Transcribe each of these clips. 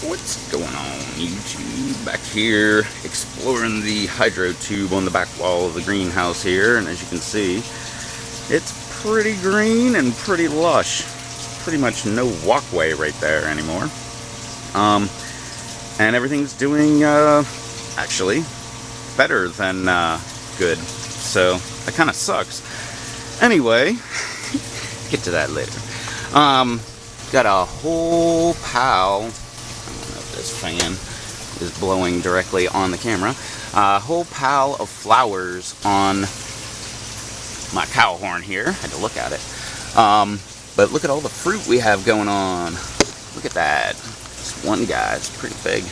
What's going on, YouTube? Back here exploring the hydro tube on the back wall of the greenhouse here, and as you can see, it's pretty green and pretty lush. Pretty much no walkway right there anymore. And everything's doing actually better than good. So that kind of sucks. Anyway, get to that later. Got a whole pile. I don't know if this fan is blowing directly on the camera. A whole pile of flowers on my cow horn here. Had to look at it. But look at all the fruit we have going on. Look at that. This one guy, it's pretty big.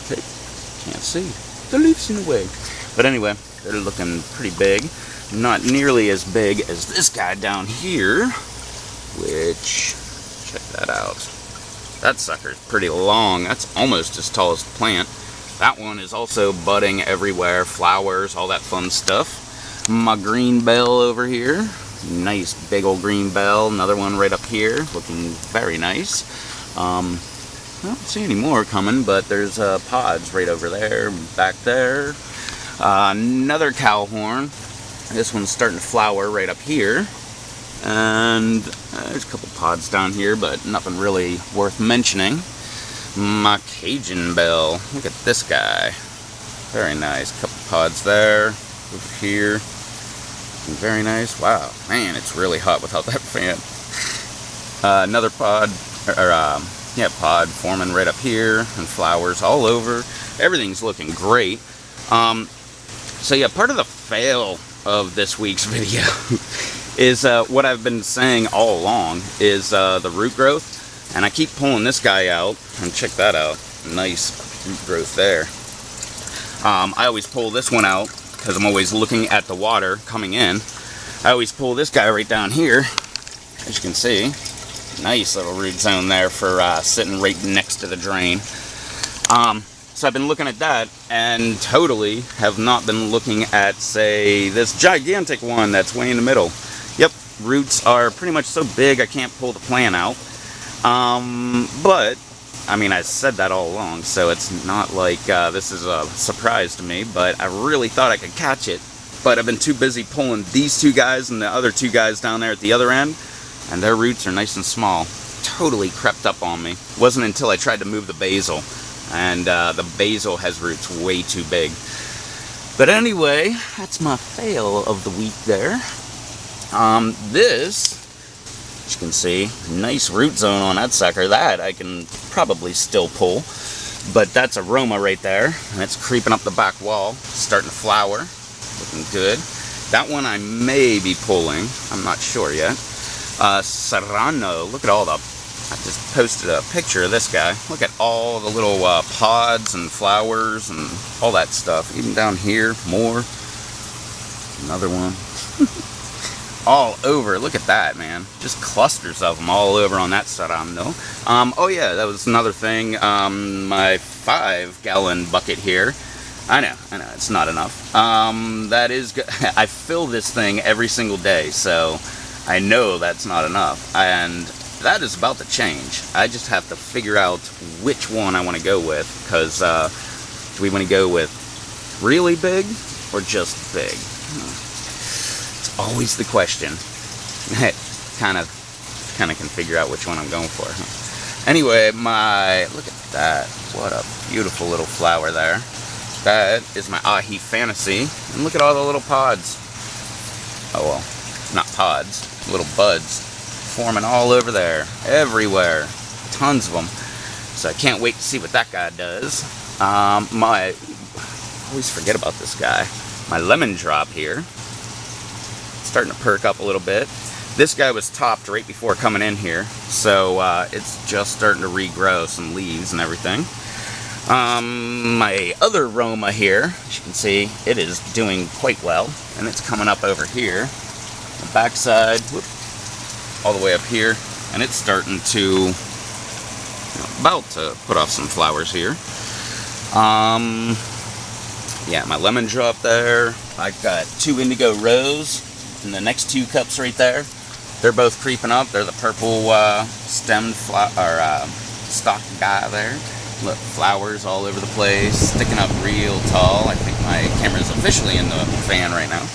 Can't see. The leaf's in the way. But anyway, they're looking pretty big. Not nearly as big as this guy down here, which, check that out. That sucker's pretty long. That's almost as tall as the plant. That one is also budding everywhere. Flowers, all that fun stuff. My green bell over here. Nice big old green bell. Another one right up here, looking very nice. I don't see any more coming, but there's pods right over there, back there. Another cow horn. This one's starting to flower right up here. And there's a couple pods down here, but nothing really worth mentioning. My Cajun bell. Look at this guy. Very nice. Couple pods there. Over here. Very nice. Wow. Man, it's really hot without that fan. Another pod, pod forming right up here, and flowers all over. Everything's looking great. So yeah, part of the fail of this week's video is what I've been saying all along is the root growth, and I keep pulling this guy out, and check that out. Nice root growth there. I always pull this one out because I'm always looking at the water coming in. I always pull this guy right down here, as you can see. Nice little root zone there for sitting right next to the drain. So I've been looking at that and totally have not been looking at, say, this gigantic one that's way in the middle. Yep, roots are pretty much so big I can't pull the plant out. But, I mean, I said that all along, so it's not like this is a surprise to me, but I really thought I could catch it. But I've been too busy pulling these two guys and the other two guys down there at the other end, and their roots are nice and small. Totally crept up on me. It wasn't until I tried to move the basil, and the basil has roots way too big. But anyway, that's my fail of the week there. This, as you can see, nice root zone on that sucker. That I can probably still pull, but that's aroma right there, and it's creeping up the back wall, starting to flower, looking good. That one I may be pulling, I'm not sure yet. Serrano, look at all the, I just posted a picture of this guy. Look at all the little pods and flowers and all that stuff. Even down here, more. Another one. All over. Look at that, man. Just clusters of them all over on that Serrano. Oh yeah, that was another thing. My 5-gallon bucket here. I know, it's not enough. That is good. I fill this thing every single day, so I know that's not enough. And that is about to change. I just have to figure out which one I want to go with, because do we want to go with really big or just big? It's always the question. kind of can figure out which one I'm going for. Anyway, look at that. What a beautiful little flower there. That is my Ahi Fantasy. And look at all the little pods. Oh well, not pods, little buds forming all over there, everywhere, tons of them. So I can't wait to see what that guy does. I always forget about this guy. My lemon drop here, starting to perk up a little bit. This guy was topped right before coming in here, so it's just starting to regrow some leaves and everything. My other Roma here, as you can see, it is doing quite well, and it's coming up over here. The backside, whoop, all the way up here, and it's starting to, about to put off some flowers here. Yeah, my lemon drop there. I've got 2 indigo rose in the next 2 cups right there. They're both creeping up. They're the purple stemmed stock guy there. Look, flowers all over the place, sticking up real tall. I think my camera's officially in the fan right now.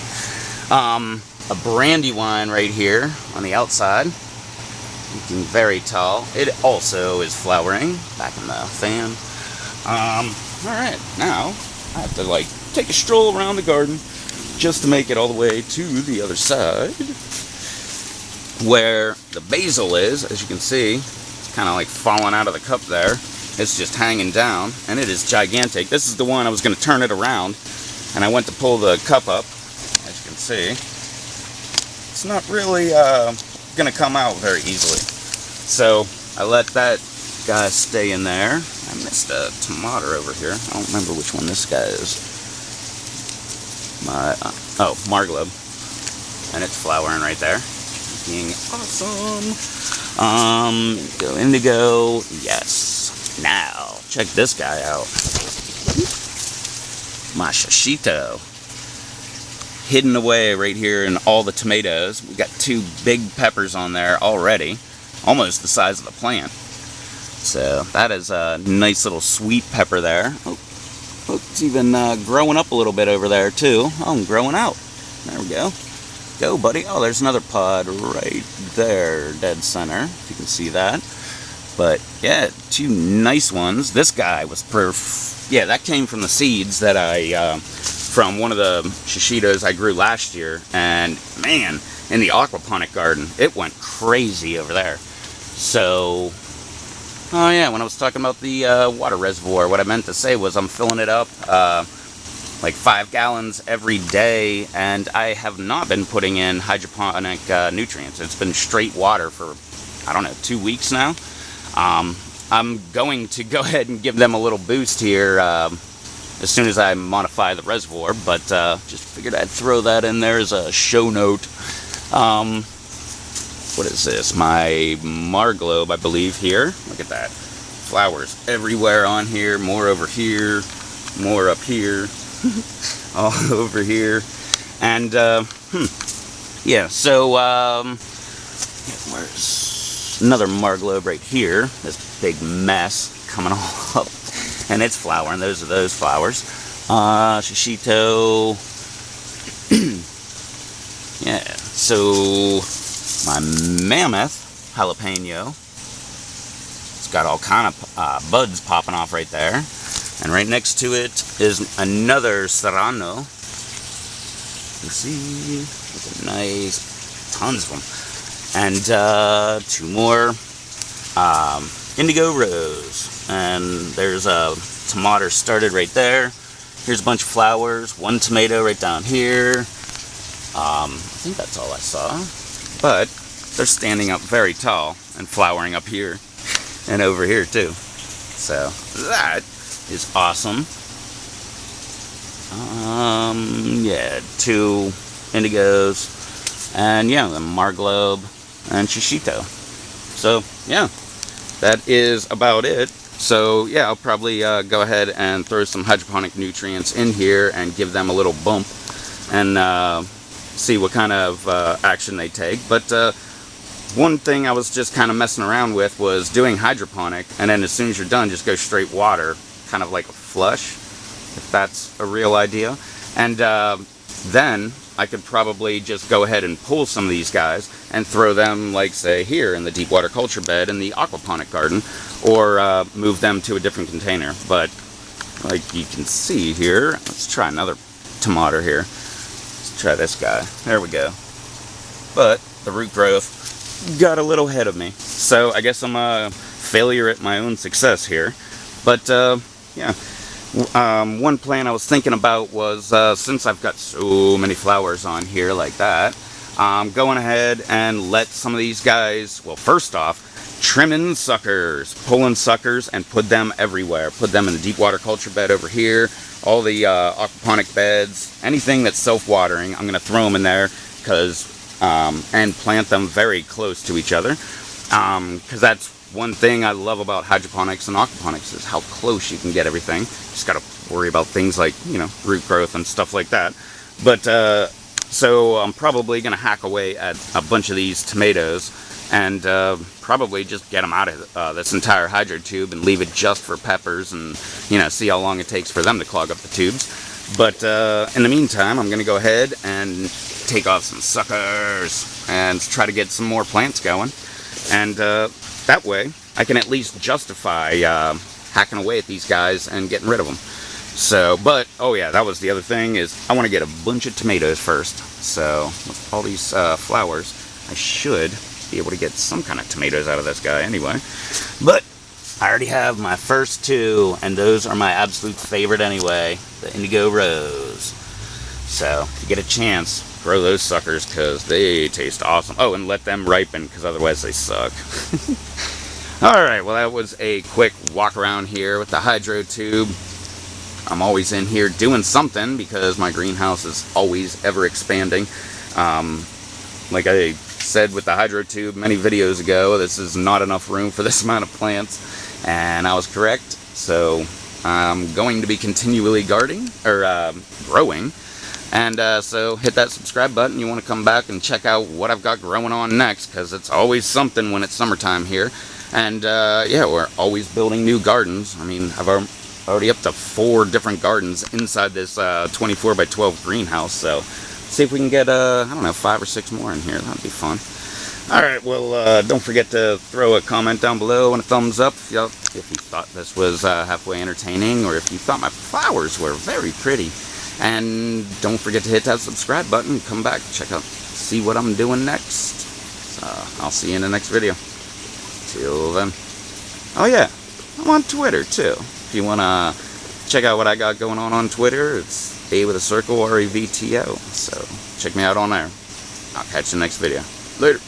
A Brandywine right here on the outside, looking very tall. It also is flowering. Back in the fan. Alright, now I have to like take a stroll around the garden just to make it all the way to the other side, where the basil is. As you can see, it's kind of like falling out of the cup there. It's just hanging down, and it is gigantic. This is the one I was going to turn it around, and I went to pull the cup up. As you can see, it's not really going to come out very easily. So I let that guy stay in there. I missed a tomato over here. I don't remember which one this guy is. Oh, Marglobe. And it's flowering right there. Looking awesome. Go indigo. Yes. Now, check this guy out. My shishito. Hidden away right here in all the tomatoes. We got 2 big peppers on there already. Almost the size of the plant. So, that is a nice little sweet pepper there. Oh, it's even growing up a little bit over there, too. Oh, I'm growing out. There we go. Go, buddy. Oh, there's another pod right there, dead center, if you can see that. But, yeah, 2 nice ones. This guy was yeah, that came from the seeds that from one of the shishitos I grew last year. And, man, in the aquaponic garden, it went crazy over there. So, oh yeah, when I was talking about the water reservoir, what I meant to say was I'm filling it up like 5 gallons every day, and I have not been putting in hydroponic nutrients. It's been straight water for, I don't know, 2 weeks now. I'm going to go ahead and give them a little boost here as soon as I modify the reservoir, but just figured I'd throw that in there as a show note. What is this? My Marglobe, I believe, here. Look at that. Flowers everywhere on here, more over here, more up here, all over here. And, yeah, so, where's another Marglobe right here? This big mess coming all up. And it's flowering. Those are those flowers. Shishito. Yeah, so my mammoth jalapeno. It's got all kind of buds popping off right there. And right next to it is another serrano. You see, look at nice, tons of them. And 2 more indigo rose. And there's a tomato started right there. Here's a bunch of flowers. 1 tomato right down here. I think that's all I saw. But they're standing up very tall and flowering up here and over here too. So that is awesome. Yeah, 2 indigos, and yeah, the Marglobe and Shishito. So yeah, that is about it. So yeah, I'll probably go ahead and throw some hydroponic nutrients in here and give them a little bump and see what kind of action they take. But one thing I was just kind of messing around with was doing hydroponic, and then as soon as you're done, just go straight water, kind of like a flush, if that's a real idea. And then I could probably just go ahead and pull some of these guys and throw them, like, say, here in the deep water culture bed in the aquaponic garden, or move them to a different container. But like you can see here, let's try another tomato here. Let's try this guy. There we go. But the root growth got a little ahead of me. So I guess I'm a failure at my own success here. But yeah. One plan I was thinking about was, since I've got so many flowers on here like that, going ahead and let some of these guys, well, first off, trimming suckers, pulling suckers, and put them everywhere. Put them in the deep water culture bed over here, all the aquaponic beds, anything that's self-watering, I'm going to throw them in there, because and plant them very close to each other, because that's one thing I love about hydroponics and aquaponics, is how close you can get everything. Just got to worry about things like, you know, root growth and stuff like that. But so I'm probably going to hack away at a bunch of these tomatoes and probably just get them out of this entire hydro tube and leave it just for peppers, and you know, see how long it takes for them to clog up the tubes. But in the meantime, I'm going to go ahead and take off some suckers and try to get some more plants going, and that way I can at least justify hacking away at these guys and getting rid of them. So, but, oh yeah, that was the other thing, is I want to get a bunch of tomatoes first. So, with all these flowers, I should be able to get some kind of tomatoes out of this guy anyway. But, I already have my first two, and those are my absolute favorite anyway, the Indigo Rose. So, if you get a chance, grow those suckers, because they taste awesome. Oh, and let them ripen, because otherwise they suck. Alright, well that was a quick walk around here with the hydro tube. I'm always in here doing something because my greenhouse is always ever expanding. Like I said with the hydro tube many videos ago, this is not enough room for this amount of plants, and I was correct. So I'm going to be continually growing, and so hit that subscribe button. You want to come back and check out what I've got growing on next, because it's always something when it's summertime here. And yeah, we're always building new gardens. I mean, I've already up to 4 different gardens inside this 24 by 12 greenhouse, so see if we can get, I don't know, 5 or 6 more in here. That'd be fun. Alright, well, don't forget to throw a comment down below and a thumbs up if you thought this was halfway entertaining, or if you thought my flowers were very pretty. And don't forget to hit that subscribe button. Come back, check out, see what I'm doing next. So, I'll see you in the next video. Till then. Oh yeah, I'm on Twitter too. If you want to check out what I got going on Twitter, it's A with a circle, REVTO. So check me out on there. I'll catch you in the next video. Later.